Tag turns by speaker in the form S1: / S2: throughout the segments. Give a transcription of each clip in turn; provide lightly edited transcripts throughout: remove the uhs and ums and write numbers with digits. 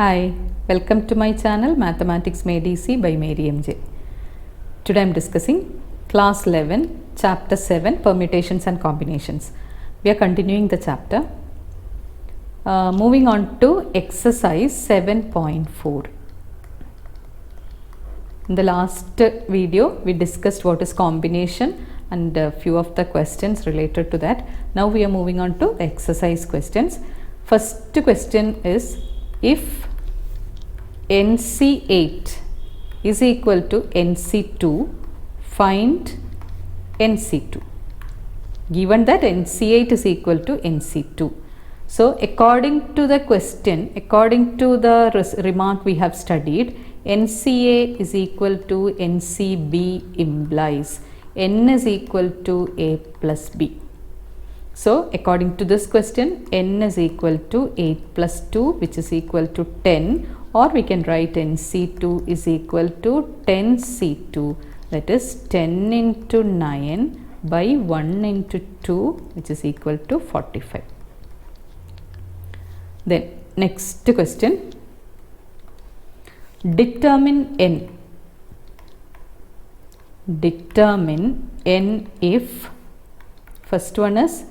S1: Hi, welcome to my channel Mathematics Made Easy by Mary MJ. Today I am discussing class 11, chapter 7, Permutations and Combinations. We are continuing the chapter. Moving on to exercise 7.4. In the last video we discussed what is combination and a few of the questions related to that. Now we are moving on to the exercise questions. First question is, if NC8 is equal to NC2, find NC2. Given that NC8 is equal to NC2. So, according to the question, according to the remark we have studied, NCA is equal to NCB implies N is equal to A plus B. So, according to this question, N is equal to 8 plus 2, which is equal to 10, or we can write NC2 is equal to 10C2, that is 10 into 9 by 1 into 2, which is equal to 45. Then next question, determine N. Determine N if, first one is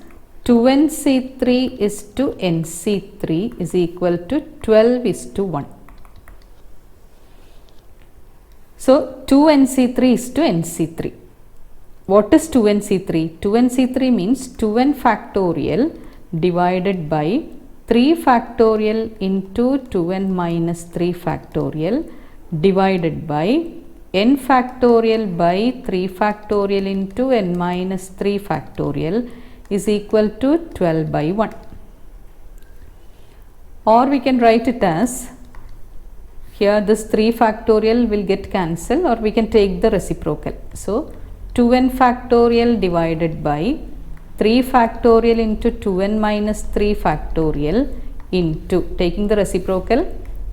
S1: 2NC3 is to NC3 is equal to 12 is to 1. So, 2NC3 is to NC3. What is 2NC3? 2NC3 means 2n factorial divided by 3 factorial into 2n minus 3 factorial divided by n factorial by 3 factorial into n minus 3 factorial is equal to 12 by 1. Or we can write it as, here this 3 factorial will get cancelled, or we can take the reciprocal. So, 2n factorial divided by 3 factorial into 2n minus 3 factorial into, taking the reciprocal,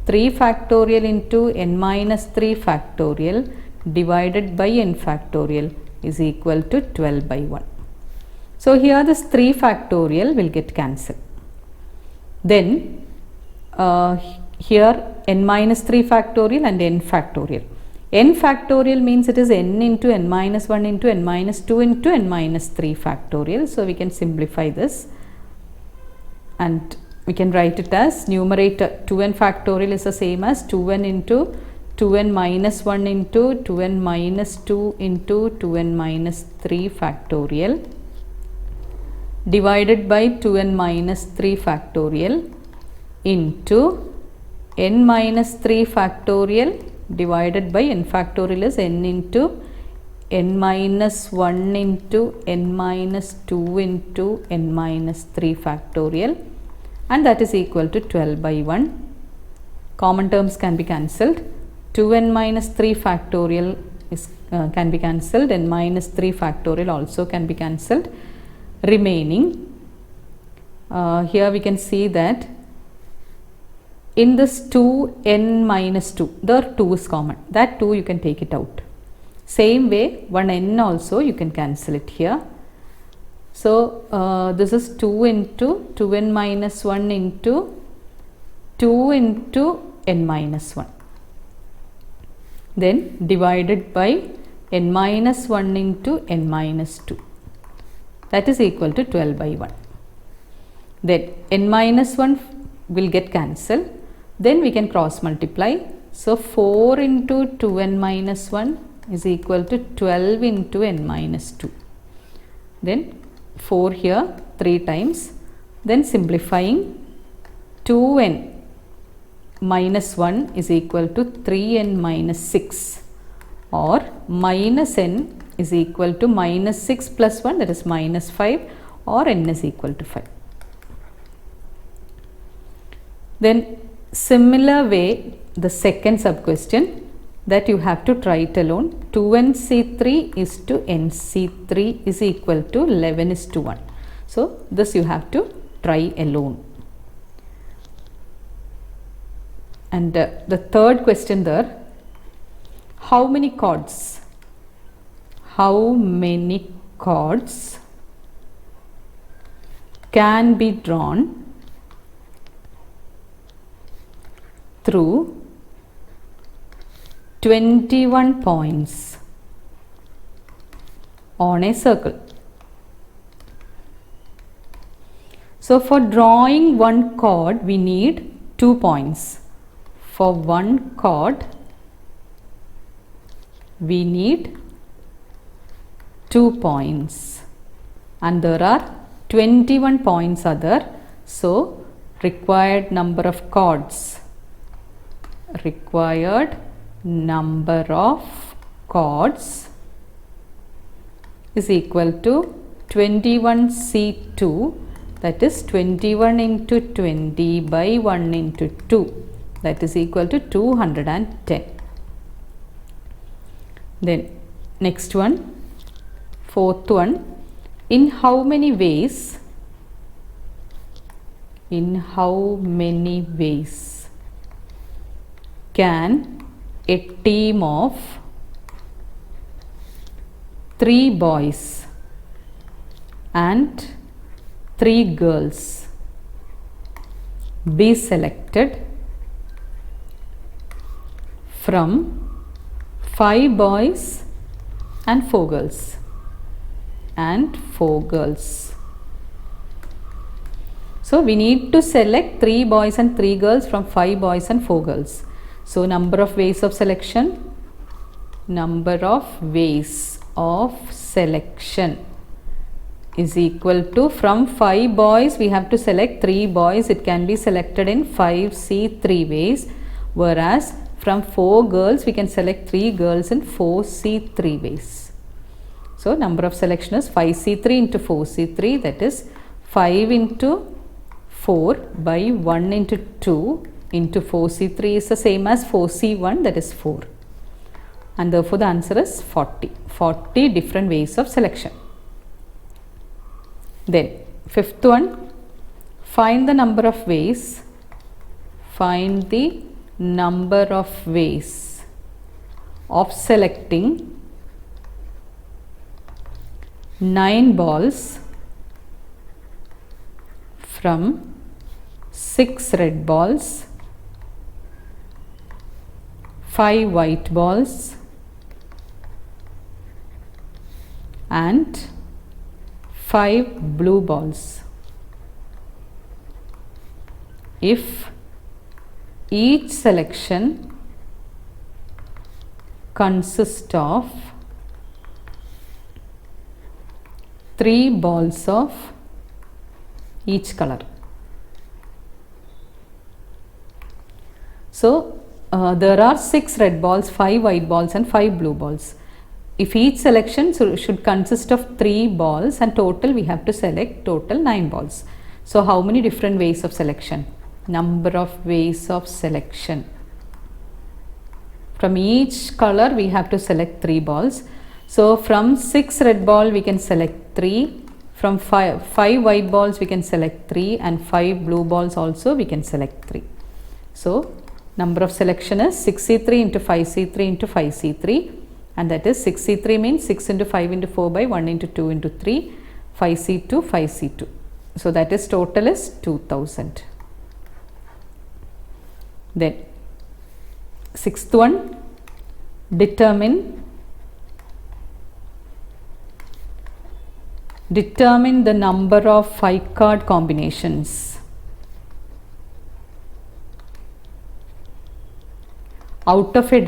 S1: 3 factorial into n minus 3 factorial divided by n factorial is equal to 12 by 1. So, here this 3 factorial will get cancelled. Then here n minus 3 factorial and n factorial. N factorial means it is n into n minus 1 into n minus 2 into n minus 3 factorial. So, we can simplify this and we can write it as numerator 2n factorial is the same as 2n into 2n minus 1 into 2n minus 2 into 2n minus 3 factorial divided by 2n minus 3 factorial into n minus 3 factorial divided by n factorial is n into n minus 1 into n minus 2 into n minus 3 factorial, and that is equal to 12 by 1. Common terms can be cancelled. 2n minus 3 factorial is can be cancelled, n minus 3 factorial also can be cancelled. Remaining, here we can see that in this 2n minus 2, the 2 is common, that 2 you can take it out. Same way, 1n also you can cancel it here. So, this is 2 into 2n minus 1 into 2 into n minus 1. Then divided by n minus 1 into n minus 2. That is equal to 12 by 1. Then n minus 1 will get cancelled. Then we can cross multiply. So, 4 into 2n minus 1 is equal to 12 into n minus 2. Then 4 here 3 times. Then simplifying, 2n minus 1 is equal to 3n minus 6, or minus n is equal to minus 6 plus 1, that is minus 5, or n is equal to 5. Then similar way, the second sub question that you have to try it alone, 2nc3 is to nc3 is equal to 11 is to 1. So, this you have to try alone. And the third question there, how many chords? How many chords can be drawn through 21 points on a circle. So for drawing one chord we need 2 points. For one chord we need 2 points and there are 21 points are there. So required number of chords is equal to 21C2, that is 21 into 20 by 1 into 2, that is equal to 210. Then next one, fourth one, in how many ways can a team of 3 boys and 3 girls be selected from 5 boys and 4 girls So we need to select 3 boys and 3 girls from 5 boys and 4 girls. So number of ways of selection is equal to, from 5 boys we have to select 3 boys, it can be selected in 5C3 ways, whereas from 4 girls we can select 3 girls in 4C3 ways. So number of selection is 5C3 into 4C3, that is 5 into 4 by 1 into 2 into 4C3 is the same as 4C1, that is 4, and therefore the answer is 40 different ways of selection. Then fifth one, find the number of ways of selecting 9 balls from 6 red balls, 5 white balls and 5 blue balls. If each selection consists of 3 balls of each color. So there are 6 red balls, 5 white balls and 5 blue balls. If each selection should consist of 3 balls and total we have to select total 9 balls. So how many different ways of selection? Number of ways of selection. From each color we have to select 3 balls. So from 6 red ball we can select 3, from 5 white balls we can select 3 and 5 blue balls also we can select 3. So number of selection is 6C3 into 5C3 into 5C3, and that is 6C3 means 6 into 5 into 4 by 1 into 2 into 3, 5C2 5C2. So that is total is 2000. Then sixth one, determine the number of 5 card combinations out of a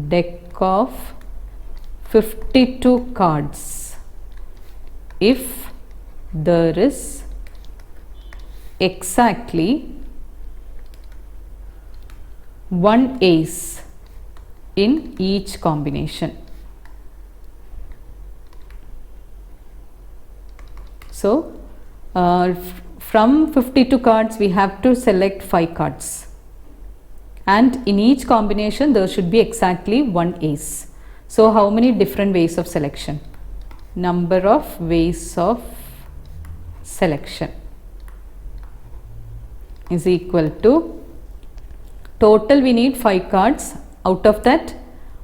S1: deck of 52 cards if there is exactly 1 ace in each combination. So from 52 cards we have to select 5 cards, and in each combination there should be exactly 1 ace. So how many different ways of selection? Number of ways of selection is equal to, total we need 5 cards, out of that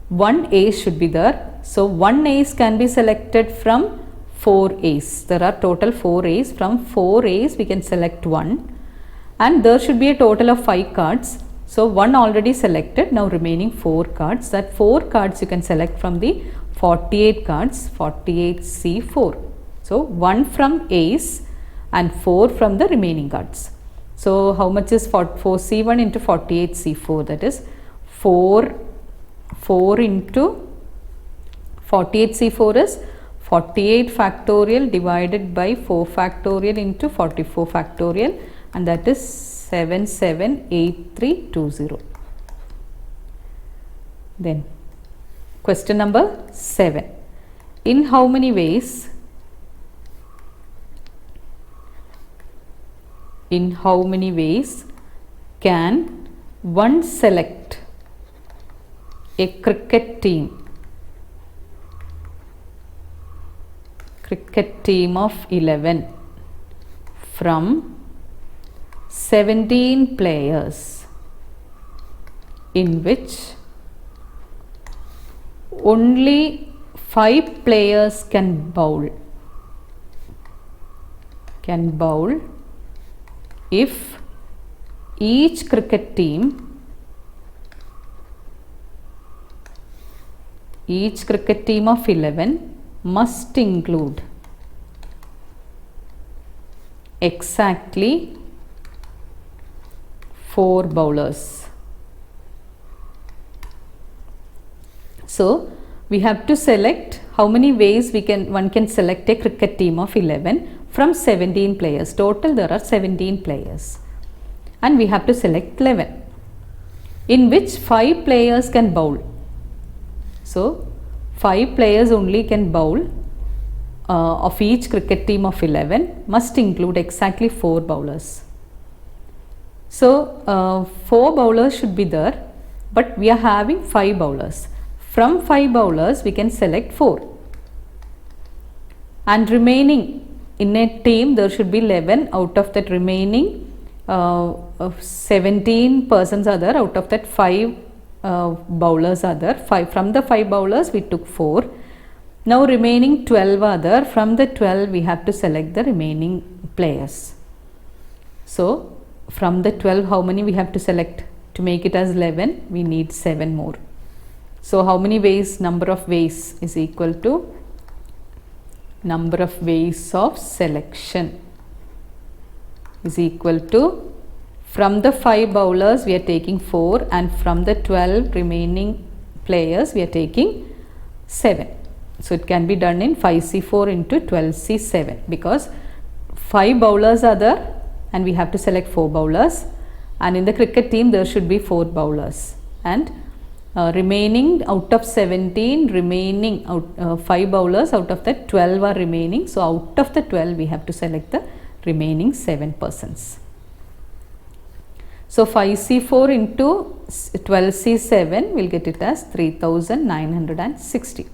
S1: 1 ace should be there. So 1 ace can be selected from 4 ace. There are total 4 ace. From 4 ace we can select 1, and there should be a total of 5 cards. So 1 already selected, now remaining 4 cards. That 4 cards you can select from the 48 cards, 48C4. So 1 from ace and 4 from the remaining cards. So how much is 4C1 into 48C4? That is 4 into 48C4 is 48 factorial divided by 4 factorial into 44 factorial, and that is 778320. Then question number 7. In how many ways can one select a cricket team of 11 from 17 players in which only 5 players can bowl if each cricket team of 11 must include exactly 4 bowlers. So we have to select how many ways one can select a cricket team of 11 from 17 players. Total there are 17 players, and we have to select 11 in which 5 players can bowl. So 5 players only can bowl of each cricket team of 11 must include exactly 4 bowlers. So 4 bowlers should be there, but we are having 5 bowlers. From 5 bowlers we can select 4, and remaining in a team there should be 11. Out of that remaining 17 persons are there. Out of that 5 bowlers are there. From the 5 bowlers we took 4. Now remaining 12 are there. From the 12 we have to select the remaining players. So from the 12 how many we have to select? To make it as 11 we need 7 more. So how many ways? Number of ways is equal to number of ways of selection is equal to, from the 5 bowlers we are taking 4, and from the 12 remaining players we are taking 7. So it can be done in 5C4 into 12C7, because 5 bowlers are there and we have to select 4 bowlers, and in the cricket team there should be 4 bowlers, and remaining out of 17 remaining 5 bowlers, out of that 12 are remaining. So out of the 12 we have to select the remaining 7 persons. So 5C4 into 12C7 will get it as 3960.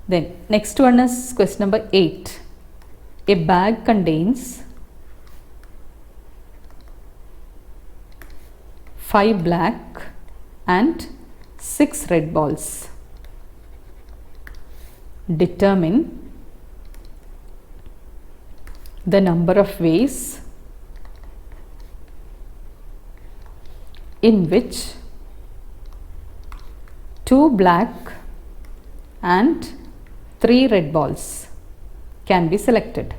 S1: Then next one is question number 8. A bag contains 5 black and 6 red balls. Determine the number of ways in which 2 black and 3 red balls can be selected.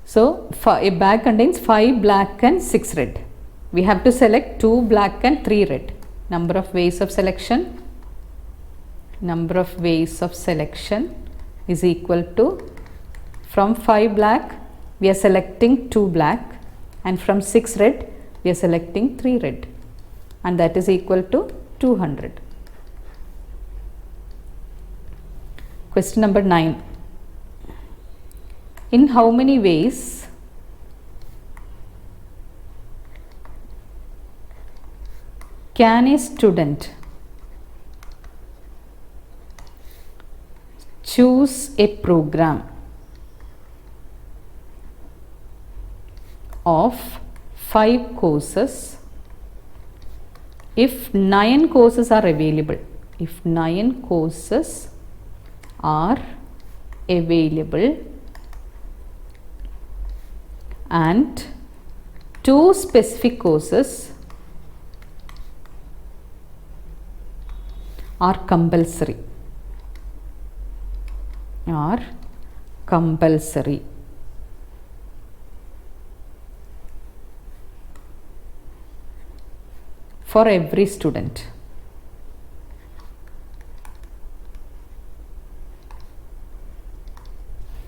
S1: So a bag contains 5 black and 6 red. We have to select 2 black and 3 red. Number of ways of selection. Number of ways of selection is equal to, from 5 black we are selecting 2 black, and from 6 red we are selecting 3 red, and that is equal to 200. Question number 9. In how many ways can a student choose a program of 5 courses if 9 courses are available? If 9 courses are available and 2 specific courses are compulsory. For every student.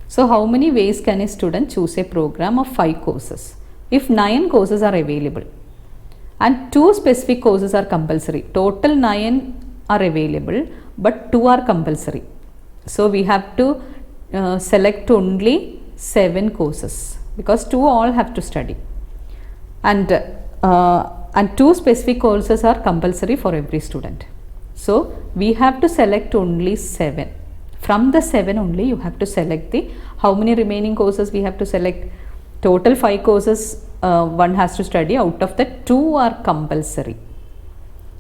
S1: So how many ways can a student choose a program of 5 courses? If 9 courses are available and 2 specific courses are compulsory, total 9 are available but 2 are compulsory. So we have to select only 7 courses because 2 all have to study, and 2 specific courses are compulsory for every student. So we have to select only 7. From the 7 only you have to select the how many remaining courses we have to select. Total 5 courses one has to study, out of the 2 are compulsory.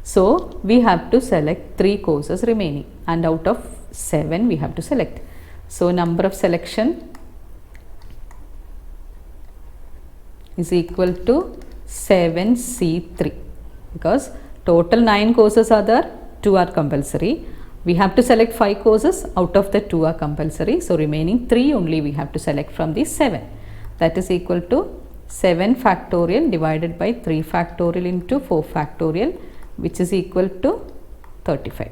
S1: So we have to select 3 courses remaining, and out of 7 we have to select. So number of selection is equal to 7C3 because total 9 courses are there, 2 are compulsory. We have to select 5 courses, out of the 2 are compulsory. So remaining 3 only we have to select from these 7. That is equal to 7 factorial divided by 3 factorial into 4 factorial, which is equal to 35.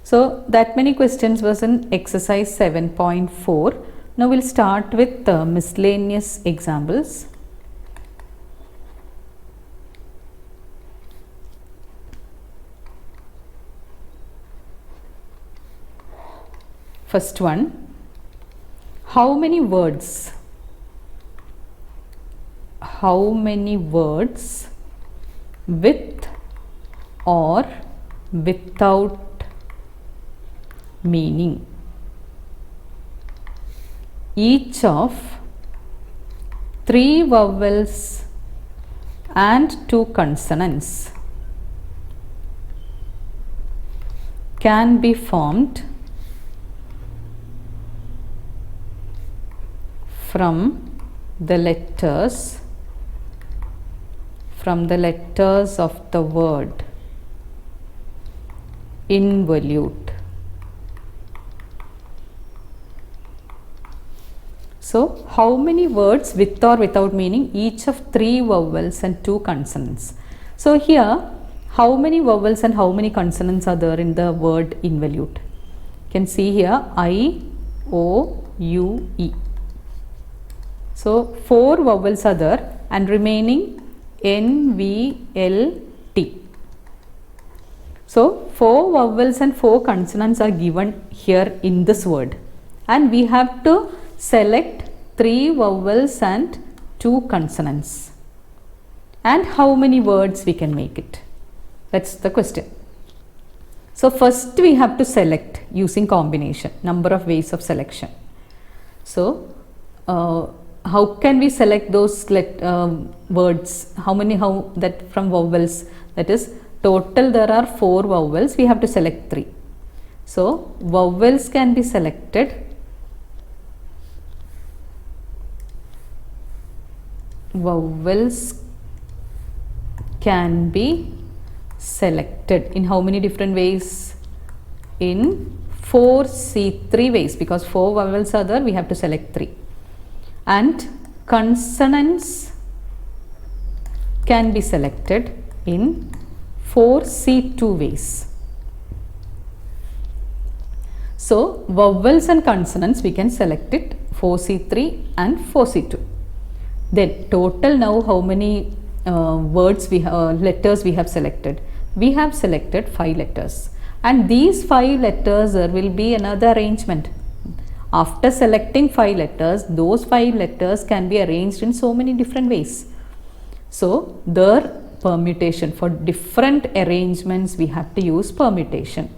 S1: So that many questions was in exercise 7.4. Now we'll start with miscellaneous examples. First one, how many words with or without meaning, each of 3 vowels and 2 consonants can be formed from the letters of the word involute. So how many words with or without meaning, each of 3 vowels and 2 consonants. So here how many vowels and how many consonants are there in the word involute? You can see here I, O, U, E. So 4 vowels are there and remaining N, V, L, T. So 4 vowels and 4 consonants are given here in this word, and we have to select 3 vowels and 2 consonants. And how many words we can make it? That's the question. So first we have to select using combination, number of ways of selection. So how can we select those words? How that from vowels? That is, total there are 4 vowels, we have to select 3. So vowels can be selected. Vowels can be selected in how many different ways? In 4C3 ways, because 4 vowels are there, we have to select 3. And consonants can be selected in 4C2 ways. So vowels and consonants we can select it 4C3 and 4C2. Then total now how many letters we have selected? We have selected 5 letters, and these 5 letters there will be another arrangement. After selecting 5 letters, those 5 letters can be arranged in so many different ways. So their permutation, for different arrangements we have to use permutation.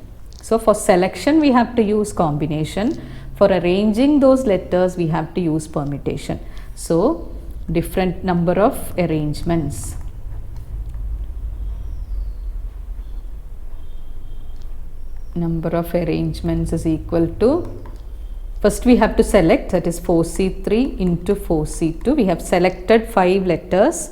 S1: So for selection we have to use combination. For arranging those letters we have to use permutation. So different number of arrangements. Number of arrangements is equal to First we have to select, that is 4C3 into 4C2. We have selected 5 letters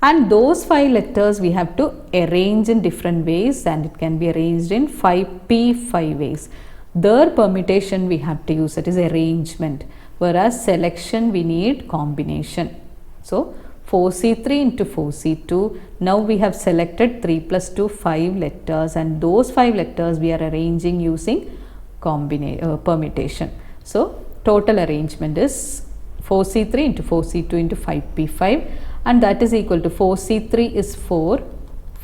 S1: and those 5 letters we have to arrange in different ways, and it can be arranged in 5p5 ways. Their permutation we have to use, that is arrangement, whereas selection we need combination. So 4C3 into 4C2. Now we have selected 3 plus 2, 5 letters, and those 5 letters we are arranging using permutation. So total arrangement is 4C3 into 4C2 into 5p5, and that is equal to 4C3 is 4,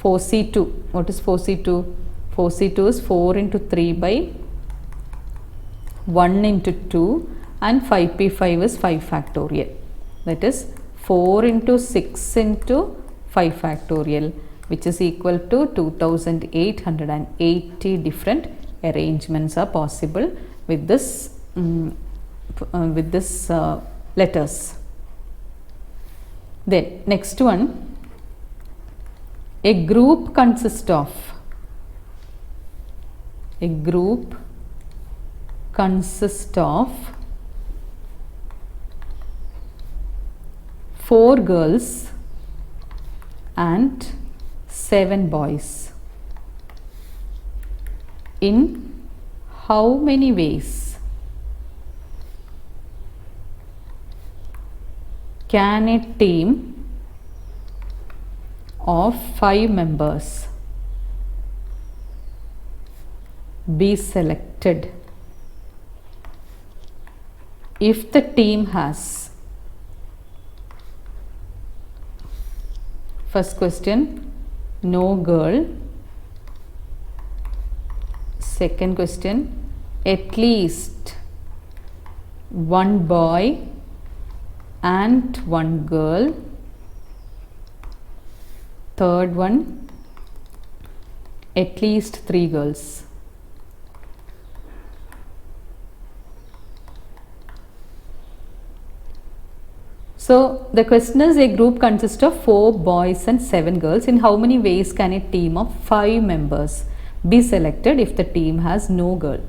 S1: 4C2, what is 4C2? 4C2 is 4 into 3 by 1 into 2, and 5p5 is 5 factorial, that is 4 into 6 into 5 factorial, which is equal to 2880 different arrangements are possible with this letters. Then next one, a group consists of 4 girls and 7 boys. In how many ways can a team of 5 members be selected if the team has, first question, no girl, second question, at least 1 boy and 1 girl, third one, at least 3 girls. So the question is, a group consists of 4 boys and 7 girls. In how many ways can a team of 5 members be selected if the team has no girl?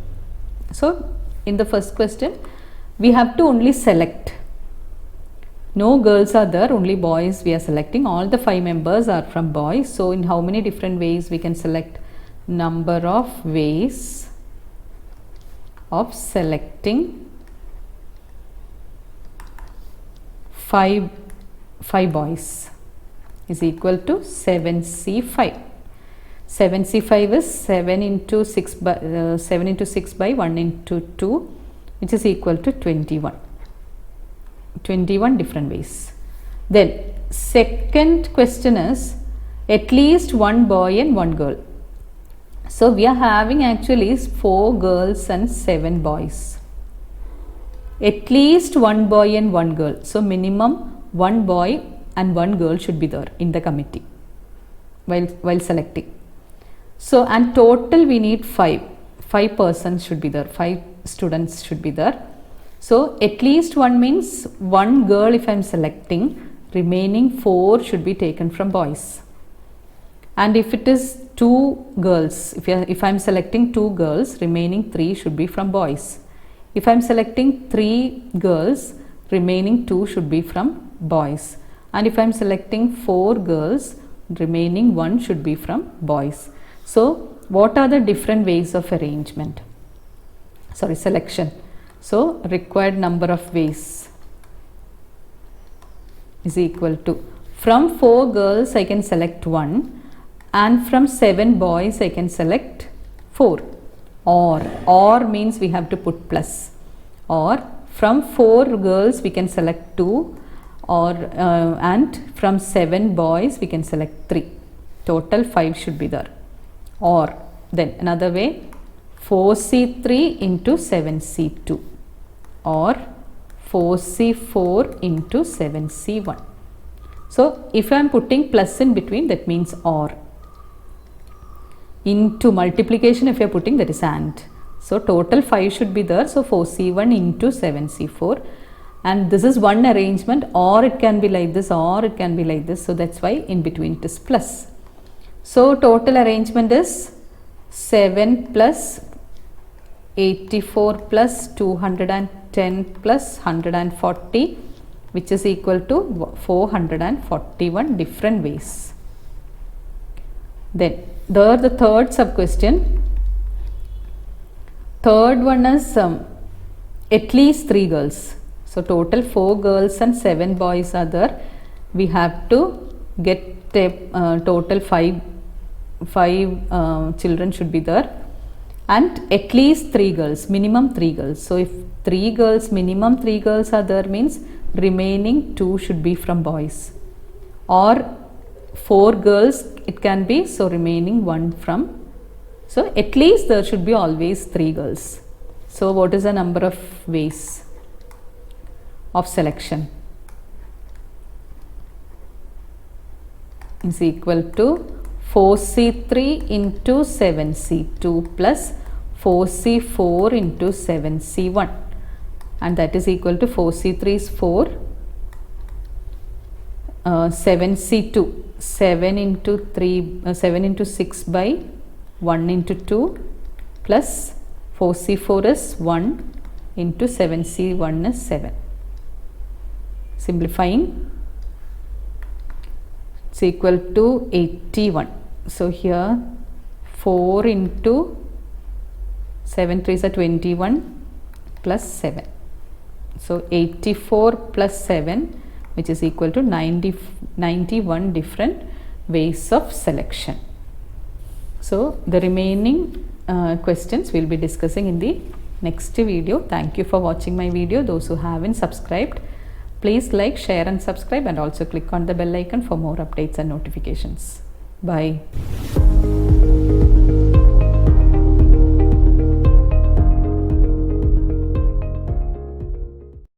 S1: So in the first question, we have to only select. No girls are there, only boys we are selecting. All the 5 members are from boys. So in how many different ways we can select? Number of ways of selecting 5 boys is equal to 7C5. 7C5 is 7 into 6 by 1 into 2, which is equal to 21. 21 different ways. Then second question is, at least 1 boy and 1 girl. So we are having actually 4 girls and 7 boys. At least 1 boy and 1 girl. So minimum 1 boy and 1 girl should be there in the committee while selecting. So and total we need 5 persons should be there, 5 students should be there. So at least 1 means 1 girl if I am selecting, remaining 4 should be taken from boys. And if it is 2 girls, if I am selecting 2 girls, remaining 3 should be from boys. If I am selecting 3 girls, remaining 2 should be from boys. And if I am selecting 4 girls, remaining 1 should be from boys. So what are the different ways of arrangement? Selection. So required number of ways is equal to, from 4 girls I can select 1, and from 7 boys I can select 4. Or means we have to put plus. Or from 4 girls we can select 2, and from 7 boys we can select 3. Total 5 should be there. Or then another way, 4C3 into 7C2, or 4C4 into 7C1. So if I am putting plus in between, that means or. Into multiplication if you are putting, that is and. So total 5 should be there. So 4C1 into 7C4, and this is one arrangement, or it can be like this, or it can be like this. So that's why in between it is plus. So total arrangement is 7 plus 84 plus 210 10 plus 140, which is equal to 441 different ways. Then there the third sub question. Third one is at least 3 girls. So total 4 girls and 7 boys are there. We have to get total 5 children should be there, and at least 3 girls, minimum 3 girls. So if 3 girls, minimum 3 girls are there, means remaining 2 should be from boys, or 4 girls it can be, so remaining 1 from. So at least there should be always 3 girls. So what is the number of ways of selection? Is equal to 4C3 into 7C2 plus 4C4 into 7C1, and that is equal to 4C3 is 4, 7C2 7 into 3 7 into 6 by 1 into 2 plus 4C4 is 1 into 7C1 is 7. Simplifying, it's equal to 81. So here 4 into 7 3s are 21 plus 7. So 84 plus 7, which is equal to 91 different ways of selection. So the remaining questions we will be discussing in the next video. Thank you for watching my video. Those who haven't subscribed, please like, share and subscribe, and also click on the bell icon for more updates and notifications. Bye.